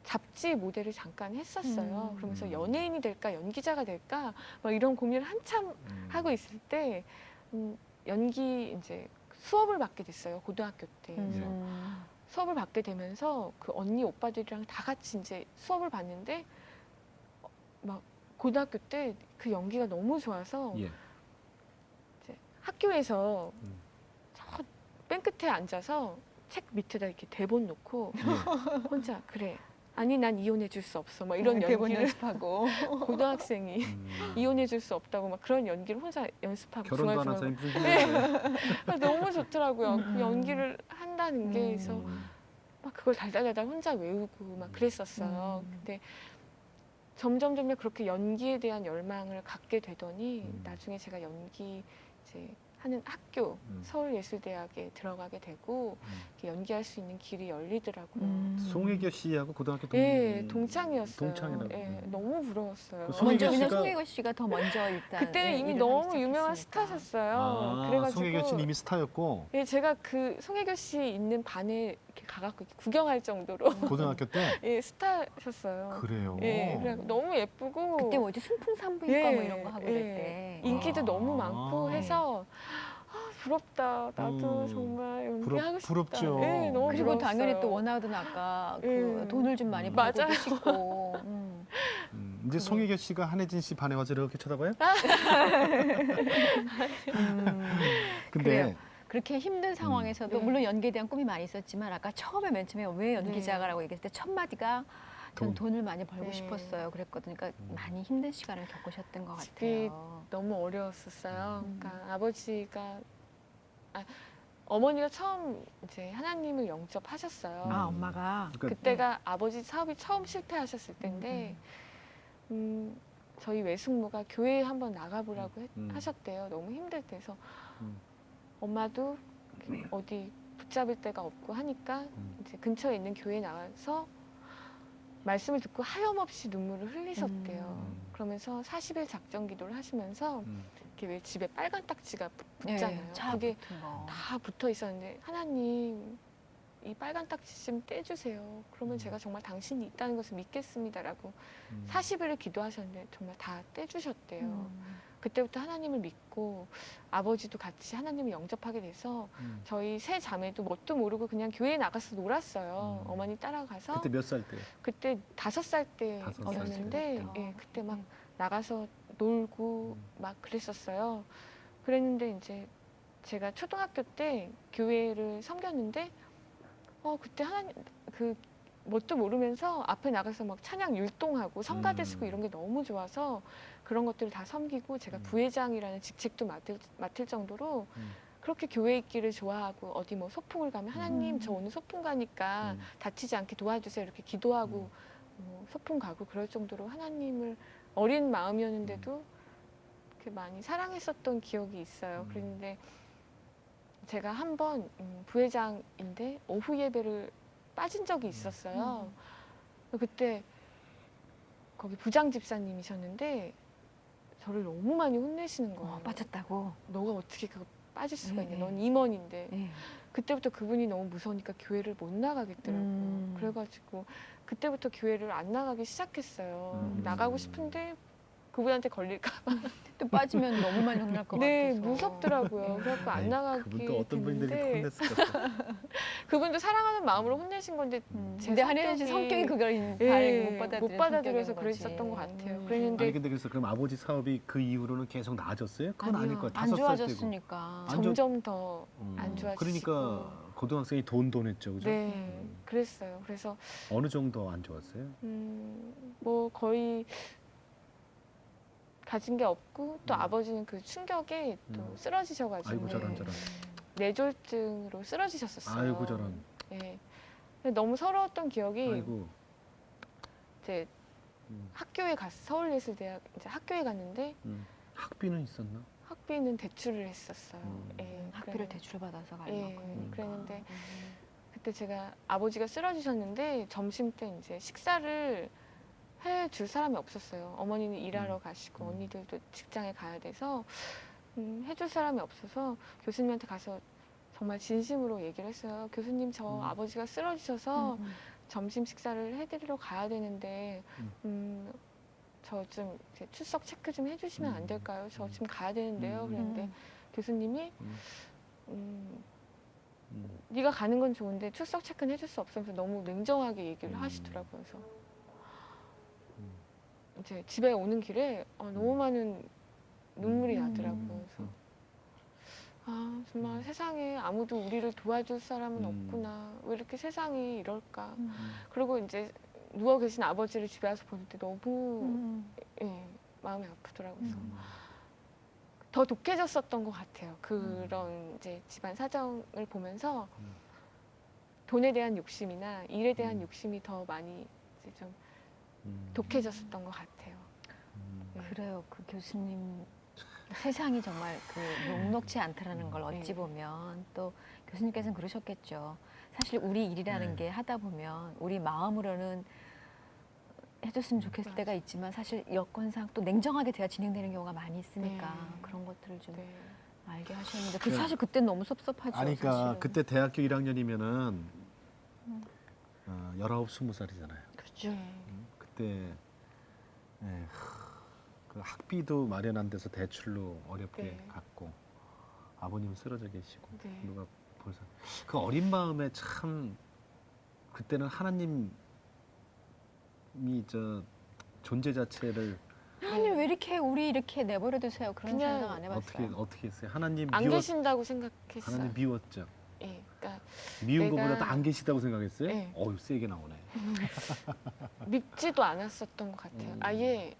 잡지 모델을 잠깐 했었어요. 그러면서 연예인이 될까 연기자가 될까 막 이런 고민을 한참 하고 있을 때 연기 이제 수업을 받게 됐어요. 고등학교 때. 수업을 받게 되면서 그 언니 오빠들이랑 다 같이 이제 수업을 받는데 막 고등학교 때 그 연기가 너무 좋아서 예. 이제 학교에서 저 맨 끝에 앉아서 책 밑에다 이렇게 대본 놓고 혼자 그래 아니 난 이혼해 줄 수 없어 막 이런 대본 연기를 연습하고. 고등학생이 이혼해 줄 수 없다고 막 그런 연기를 혼자 연습하고 결혼도 안 한 중얼중얼 사람이 무슨 너무 좋더라고요. 그 연기를 한다는 게 그래서 막 그걸 달달달달 혼자 외우고 막 그랬었어요. 근데 점점 그렇게 연기에 대한 열망을 갖게 되더니 나중에 제가 연기 이제 하는 학교 서울예술대학에 들어가게 되고 이렇게 연기할 수 있는 길이 열리더라고요. 송혜교 씨하고 고등학교 예, 동창이었어요. 동창이라고. 예, 너무 부러웠어요. 그 송혜교 먼저 그냥 씨가- 송혜교 씨가 더 먼저 일단 그때는 예, 이미 일을 너무 하기 유명한 시작했으니까. 스타셨어요. 그래가지고 송혜교 씨는 이미 스타였고 예, 제가 그 송혜교 씨 있는 반에 이렇게 가갖고 구경할 정도로 고등학교 때 예, 스타셨어요. 그래요. 예, 그래 너무 예쁘고 그때 뭐지 순풍산부인과 뭐 이런 거 하고 그럴 때. 인기도 아. 너무 많고 해서 아, 부럽다. 나도 음. 정말 연기하고 싶다. 부럽죠. 예, 너무 그리고 부러웠어요. 당연히 또 원하던 아까 그 예. 돈을 좀 많이 맞아요. 벌고 싶고. 이제 송혜교 씨가 한혜진 씨 반에 와서 이렇게 쳐다봐요? 근데 그래요. 그렇게 힘든 상황에서도 네. 물론 연기에 대한 꿈이 많이 있었지만 아까 처음에 맨 처음에 왜 연기자가라고 얘기했을 때 첫 마디가 전 돈을 많이 벌고 네. 싶었어요. 그랬거든요. 그러니까 많이 힘든 시간을 겪으셨던 것 집이 같아요. 너무 어려웠었어요. 음. 그러니까 아버지가 어머니가 처음 이제 하나님을 영접하셨어요. 아 엄마가 그러니까 그때가 아버지 사업이 처음 실패하셨을 때인데 저희 외숙모가 교회에 한번 나가보라고 하셨대요. 너무 힘들 때서 음. 엄마도 어디 붙잡을 데가 없고 하니까 이제 근처에 있는 교회에 나가서 말씀을 듣고 하염없이 눈물을 흘리셨대요. 그러면서 40일 작정 기도를 하시면서 이렇게 왜 집에 빨간 딱지가 붙잖아요. 차 그게 붙은 거. 다 붙어 있었는데 하나님 이 빨간 딱지 좀 떼주세요. 그러면 제가 정말 당신이 있다는 것을 믿겠습니다라고 40일을 기도하셨는데 정말 다 떼주셨대요. 그때부터 하나님을 믿고 아버지도 같이 하나님을 영접하게 돼서 저희 세 자매도 뭣도 모르고 그냥 교회에 나가서 놀았어요. 어머니 따라가서 그때 몇 살 때? 그때 5살 다섯 살 때였는데 때부터. 예, 그때 막 나가서 놀고 막 그랬었어요. 그랬는데 이제 제가 초등학교 때 교회를 섬겼는데 그때 하나님 뭣도 모르면서 앞에 나가서 막 찬양 율동하고 성가대 쓰고 이런 게 너무 좋아서 그런 것들을 다 섬기고 제가 부회장이라는 직책도 맡을 정도로 그렇게 교회 있기를 좋아하고 어디 뭐 소풍을 가면 하나님 저 오늘 소풍 가니까 다치지 않게 도와주세요 이렇게 기도하고 소풍 가고 그럴 정도로 하나님을 어린 마음이었는데도 이렇게 많이 사랑했었던 기억이 있어요. 그런데 제가 한번 부회장인데 오후 예배를 빠진 적이 있었어요. 그때 거기 부장 집사님이셨는데 저를 너무 많이 혼내시는 거예요. 빠졌다고. 너가 어떻게 그거 빠질 수가 있냐. 네. 넌 임원인데. 네. 그때부터 그분이 너무 무서우니까 교회를 못 나가겠더라고요. 그래가지고 그때부터 교회를 안 나가기 시작했어요. 나가고 싶은데 그분한테 걸릴까 봐. 또 빠지면 너무 많이 혼날 것 네, 같아서. 무섭더라고요. 그래갖고 안 나가게 그분도 어떤 분들이 됐는데 혼냈을 것 같아요. 그분도 사랑하는 마음으로 혼내신 건데 제 근데 한혜연 씨 성격이 그걸 예, 못 받아들여서 성격인 거지. 그랬었던 것 같아요. 아니 그랬는데 근데 그래서 그럼 아버지 사업이 그 이후로는 계속 나아졌어요? 그건 아니요. 아닐 거예요. 안 5살 때고. 좋아졌으니까. 안 좋- 점점 더 안 좋아지시고. 그러니까 고등학생이 돈 했죠, 그죠? 네, 그랬어요. 그래서 어느 정도 안 좋았어요? 뭐 거의 가진 게 없고 또 아버지는 그 충격에 또 쓰러지셔가지고 아이고 저런. 뇌졸중으로 쓰러지셨었어요. 아이고 저런. 예. 근데 너무 서러웠던 기억이 아이고. 이제 학교에 갔어. 서울예술대학 이제 학교에 갔는데 학비는 있었나? 학비는 대출을 했었어요. 예, 학비를 그래- 대출 받아서 가는 예, 거니까. 그랬는데 그때 제가 아버지가 쓰러지셨는데 점심 때 이제 식사를 해줄 사람이 없었어요. 어머니는 일하러 가시고 언니들도 직장에 가야 돼서 해줄 사람이 없어서 교수님한테 가서 정말 진심으로 얘기를 했어요. 교수님 저 아버지가 쓰러지셔서 점심 식사를 해드리러 가야 되는데 저 좀 출석 체크 좀 해주시면 안 될까요? 저 지금 가야 되는데요. 그랬는데 교수님이 네가 가는 건 좋은데 출석 체크는 해줄 수 없으면서 너무 냉정하게 얘기를 하시더라고요. 그래서 이제 집에 오는 길에 너무 많은 눈물이 나더라고요. 그래서 아 정말 세상에 아무도 우리를 도와줄 사람은 없구나. 왜 이렇게 세상이 이럴까. 그리고 이제 누워 계신 아버지를 집에 와서 보는 때 너무 예, 마음이 아프더라고요. 그래서 더 독해졌었던 것 같아요. 그런 이제 집안 사정을 보면서 돈에 대한 욕심이나 일에 대한 욕심이 더 많이 이제 좀 독해졌었던 것 같아요. 네. 그래요. 그 교수님 세상이 정말 그 녹록지 않다라는 걸 어찌 보면 또 교수님께서는 그러셨겠죠. 사실 우리 일이라는 게 하다 보면 우리 마음으로는 해줬으면 좋겠을 때가 있지만 사실 여건상 또 냉정하게 대화 진행되는 경우가 많이 있으니까 네. 그런 것들을 좀 네. 알게 하셨는데 그 사실 그때 너무 섭섭하죠. 아니 그러니까 사실은. 그때 대학교 1학년이면은 19, 20살이잖아요. 그렇죠. 네. 그때 그 학비도 마련 안 돼서 대출로 어렵게 네. 갔고 아버님 쓰러져 계시고 네. 누가 벌써 그 어린 마음에 참 그때는 하나님이 저 존재 자체를 하나님 왜 이렇게 우리 이렇게 내버려 두세요? 그런 그냥 생각 안 해봤어요. 어떻게 했어요? 하나님 안 미웠 계신다고 생각했어요. 하나님 미웠죠. 예, 그러니까 미운 내가- 것보다 더 안 계시다고 생각했어요? 네. 어유 세게 나오네. 밉지도 않았었던 것 같아요. 아예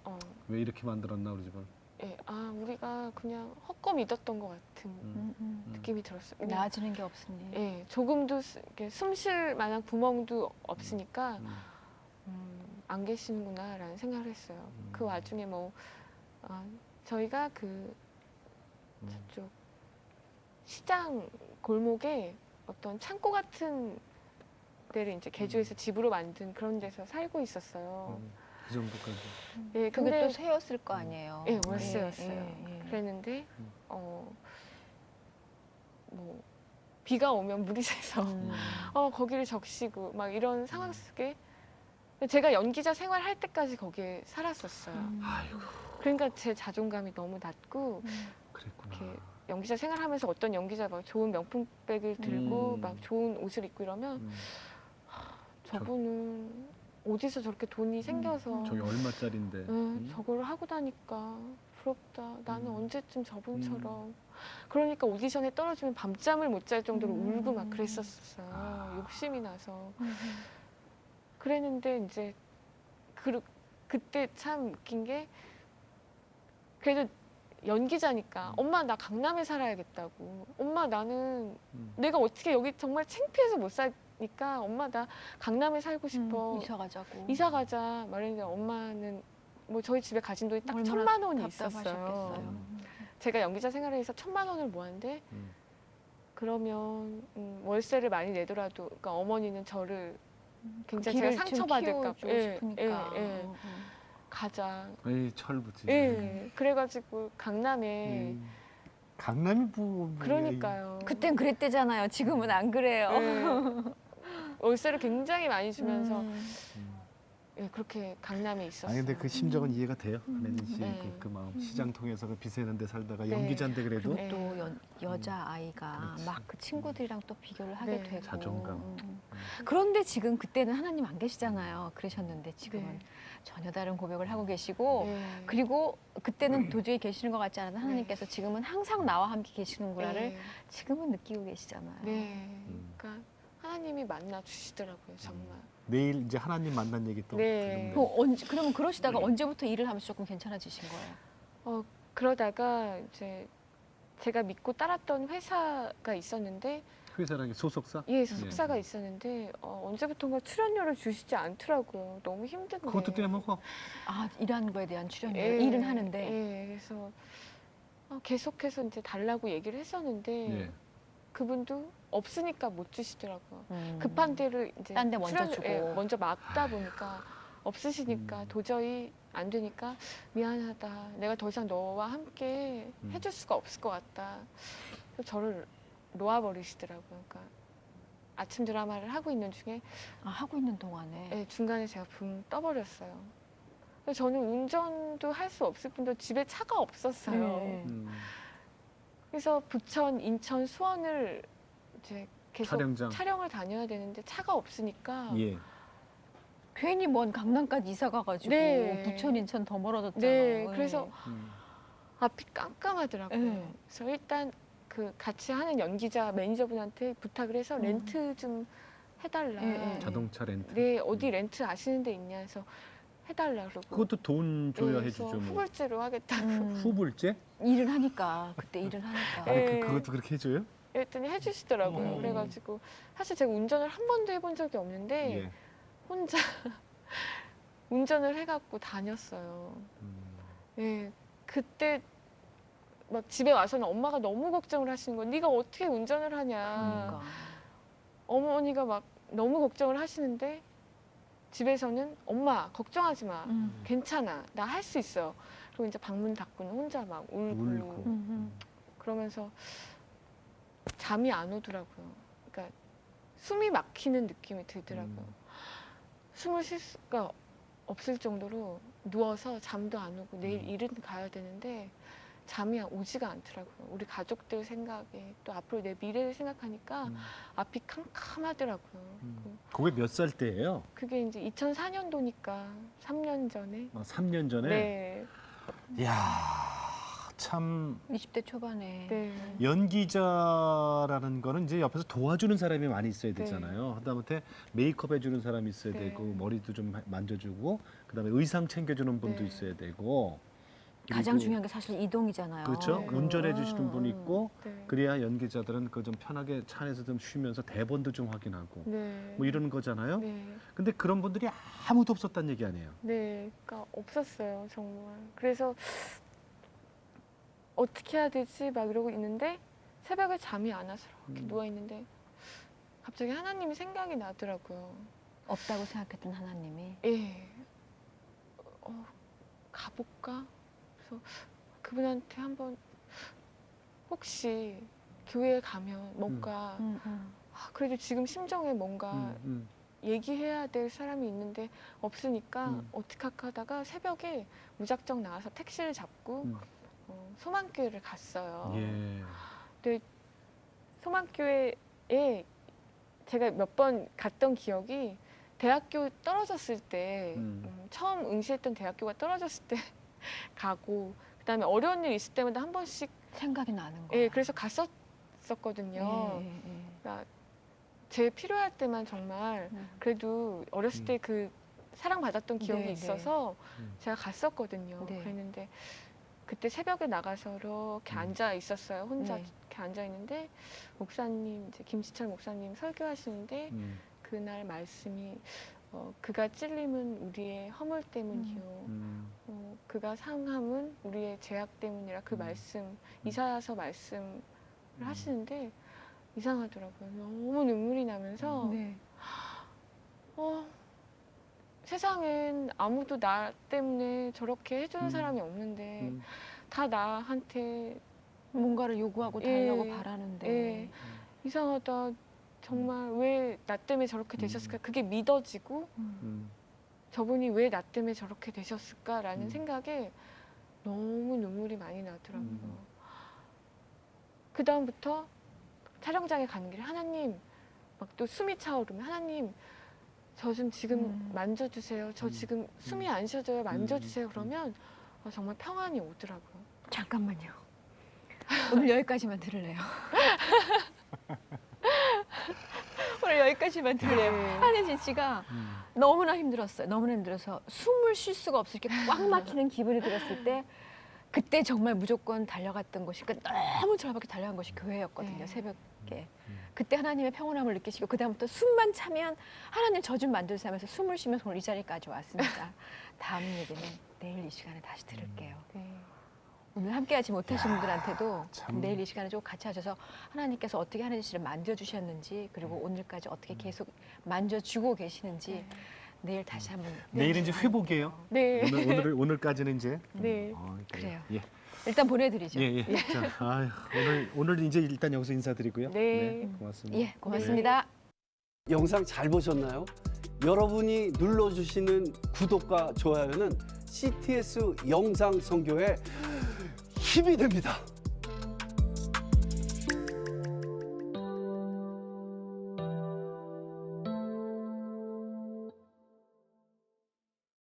왜 이렇게 만들었나 우리 집을? 예, 우리가 그냥 헛거 믿었던 것 같은 느낌이 들었어요. 그냥 나아지는 게 없으니. 예, 조금도 숨 쉴 만한 구멍도 없으니까 안 계시는구나라는 생각을 했어요. 그 와중에 뭐 저희가 그 저쪽 시장 골목에 어떤 창고 같은 데를 이제 개조해서 집으로 만든 그런 데서 살고 있었어요. 그 정도까지. 예, 그게 근데 또 새였을 거 아니에요. 예, 월세였어요. 예. 그랬는데 뭐 비가 오면 물이 새서 거기를 적시고 막 이런 상황 속에 제가 연기자 생활할 때까지 거기에 살았었어요. 아이고 그러니까 제 자존감이 너무 낮고 그랬구나. 이렇게 연기자 생활하면서 어떤 연기자 막 좋은 명품백을 들고 음. 막 좋은 옷을 입고 이러면 저분은 어디서 저렇게 돈이 생겨서 저기 얼마짜린데? 저걸 하고 다니까 부럽다. 나는 언제쯤 저분처럼. 음. 그러니까 오디션에 떨어지면 밤잠을 못 잘 정도로 울고 막 아. 그랬었어요. 욕심이 나서. 그랬는데 이제 그때 참 웃긴 게 그래도 연기자니까 엄마 나 강남에 살아야겠다고. 엄마 나는 내가 어떻게 여기 정말 창피해서 못 사니까 엄마 나 강남에 살고 싶어. 이사 가자고. 이사 가자 말했는데 엄마는 뭐 저희 집에 가진 돈이 딱 얼마나 1,000만 원이 있었어요. 답답하셨겠어요. 제가 연기자 생활을 해서 1,000만 원을 모았는데 그러면 월세를 많이 내더라도 그러니까 어머니는 저를 굉장히 제가 길을 좀 상처받을까 키워주고 싶으니까. 가자. 에이 철부지. 예. 그래가지고 강남에 강남이 뭐? 그러니까요. 그땐 그랬대잖아요. 지금은 안 그래요. 예. 월세를 굉장히 많이 주면서 음. 예, 그렇게 강남에 있었어요. 아니 근데 그 심정은 이해가 돼요. 한혜진 씨 네. 그 마음. 시장 통해서 그 비세는 데 살다가 네. 연기자인데 그래도 네. 또 여자 아이가 그렇지. 막 그 친구들이랑 또 비교를 하게 네. 되고. 자존감. 그런데 지금 그때는 하나님 안 계시잖아요. 그러셨는데 지금은 네. 전혀 다른 고백을 하고 계시고 네. 그리고 그때는 도저히 계시는 것 같지 않아서 하나님께서 지금은 항상 나와 함께 계시는구나를 네. 지금은 느끼고 계시잖아요. 네. 그러니까 하나님이 만나 주시더라고요, 정말. 내일 이제 하나님 만난 얘기 또 네. 들으면 그러면 그러시다가 언제부터 일을 하면서 조금 괜찮아지신 거예요? 그러다가 이제 제가 믿고 따랐던 회사가 있었는데 회사라는 게 소속사? 소속사가 네. 있었는데 언제부턴가 출연료를 주시지 않더라고요. 너무 힘든데. 그것도 떼먹어. 아, 일하는 거에 대한 출연료 예, 일은 하는데 예, 그래서 계속해서 이제 달라고 얘기를 했었는데 예. 그분도 없으니까 못 주시더라고요. 음. 급한 데를 이제 딴데 먼저 주고. 먼저 막다 보니까 없으시니까 도저히 안 되니까 미안하다. 내가 더 이상 너와 함께 해줄 수가 없을 것 같다. 그래서 저를 놓아버리시더라고요. 그러니까 아침 드라마를 하고 있는 중에 하고 있는 동안에 중간에 제가 붕 떠버렸어요. 그래서 저는 운전도 할 수 없을 뿐더러 집에 차가 없었어요. 네. 그래서 부천, 인천, 수원을 이제 계속 촬영장. 촬영을 다녀야 되는데 차가 없으니까 예. 괜히 먼 강남까지 이사 가가지고 네. 부천 인천 더 멀어졌잖아요. 네, 그래서 음. 앞이 깜깜하더라고요. 네. 그래서 일단 그 같이 하는 연기자 매니저분한테 부탁을 해서 렌트 좀 해달라. 네. 자동차 렌트. 네, 어디 렌트 아시는 데 있냐 해서 해달라 그러고. 그것도 돈 줘야 그래서 해주죠. 뭐. 후불제로 하겠다. 후불제? 일을 하니까 그때 일을 하니까 네. 아니 그것도 그렇게 해줘요? 그랬더니 해주시더라고요. 그래가지고 사실 제가 운전을 한 번도 해본 적이 없는데 예. 혼자 운전을 해갖고 다녔어요. 예, 그때 막 집에 와서는 엄마가 너무 걱정을 하시는 거예요. 네가 어떻게 운전을 하냐. 그러니까. 어머니가 막 너무 걱정을 하시는데 집에서는 엄마 걱정하지 마. 괜찮아. 나 할 수 있어. 그리고 이제 방문 닫고는 혼자 막 울고. 그러면서 잠이 안 오더라고요. 그러니까 숨이 막히는 느낌이 들더라고요. 숨을 쉴 수가 없을 정도로 누워서 잠도 안 오고 내일 일은 가야 되는데 잠이 오지가 않더라고요. 우리 가족들 생각에 또 앞으로 내 미래를 생각하니까 앞이 캄캄하더라고요. 그게 몇 살 때예요? 그게 이제 2004년도니까 3년 전에. 3년 전에? 네. 야, 참 20대 초반에. 네. 연기자라는 거는 이제 옆에서 도와주는 사람이 많이 있어야 네. 되잖아요. 하다못해 메이크업 해주는 사람이 있어야 네. 되고 머리도 좀 만져주고 그다음에 의상 챙겨주는 분도 네. 있어야 되고 가장 그리고 중요한 게 사실 이동이잖아요. 그렇죠. 네. 운전해 주시는 분이 있고 네. 그래야 연기자들은 그 좀 편하게 차 안에서 좀 쉬면서 대본도 좀 확인하고 네. 뭐 이러는 거잖아요. 네. 근데 그런 분들이 아무도 없었다는 얘기 아니에요. 네, 그러니까 없었어요, 정말. 그래서 어떻게 해야 되지 막 이러고 있는데 새벽에 잠이 안 와서 이렇게 누워 있는데 갑자기 하나님이 생각이 나더라고요. 없다고 생각했던 하나님이. 예, 가볼까? 그래서 그분한테 한번 혹시 교회에 가면 뭔가 그래도 지금 심정에 뭔가 얘기해야 될 사람이 있는데 없으니까 어떡할까 하다가 새벽에 무작정 나와서 택시를 잡고 소망교회를 갔어요. 예. 소망교회에 제가 몇 번 갔던 기억이 대학교 떨어졌을 때 처음 응시했던 대학교가 떨어졌을 때 가고 그다음에 어려운 일 있을 때마다 한 번씩 생각이 나는 거예요. 예, 그래서 갔었거든요. 예, 예, 예. 그러니까 제 필요할 때만 정말 그래도 어렸을 때 그 사랑받았던 기억이 네, 네. 있어서 제가 갔었거든요. 네. 그랬는데 그때 새벽에 나가서 이렇게 앉아 있었어요. 혼자 네. 이렇게 앉아 있는데 목사님, 이제 김지철 목사님 설교하시는데 그날 말씀이 그가 찔림은 우리의 허물 때문이요. 그가 상함은 우리의 죄악 때문이라 그 말씀 이사야서 말씀을 하시는데 이상하더라고요. 너무 눈물이 나면서 네. 세상엔 아무도 나 때문에 저렇게 해주는 사람이 없는데 다 나한테 뭔가를 요구하고 예, 달라고 바라는데. 예, 이상하다. 정말 왜 나 때문에 저렇게 되셨을까? 그게 믿어지고 저분이 왜 나 때문에 저렇게 되셨을까라는 생각에 너무 눈물이 많이 나더라고요. 그 다음부터 촬영장에 가는 길에 하나님 막 또 숨이 차오르면 하나님 저 좀 지금 만져주세요. 저 지금 숨이 안 쉬어져요. 만져주세요. 그러면 정말 평안이 오더라고요. 잠깐만요. 오늘 여기까지만 들을래요. 오늘 여기까지만 들을래요. 네. 한혜진 씨가 너무나 힘들었어요. 너무나 힘들어서 숨을 쉴 수가 없을 이렇게 꽉 막히는 기분이 들었을 때 그때 정말 무조건 달려갔던 곳이 그러니까 너무 절박하게 달려간 곳이 교회였거든요. 네. 새벽에. 그때 하나님의 평온함을 느끼시고 그다음부터 숨만 차면 하나님 저 좀 만들어주세요 하면서 숨을 쉬면서 오늘 이 자리까지 왔습니다. 다음 얘기는 내일 이 시간에 다시 들을게요. 네. 오늘 함께하지 못하신 분들한테도 참. 내일 이 시간에 좀 같이 하셔서 하나님께서 어떻게 하나님 씨를 만져주셨는지 그리고 오늘까지 어떻게 계속 만져주고 계시는지 내일 다시 한번 내일은 이제 회복이에요. 네. 오늘까지는 이제. 네. 그래요. 예. 일단 보내드리죠. 예, 예. 자, 아유, 오늘 이제 일단 여기서 인사드리고요. 네. 고맙습니다. 예, 고맙습니다. 영상 잘 보셨나요? 여러분이 눌러주시는 구독과 좋아요는 CTS 영상 선교에 힘이 됩니다.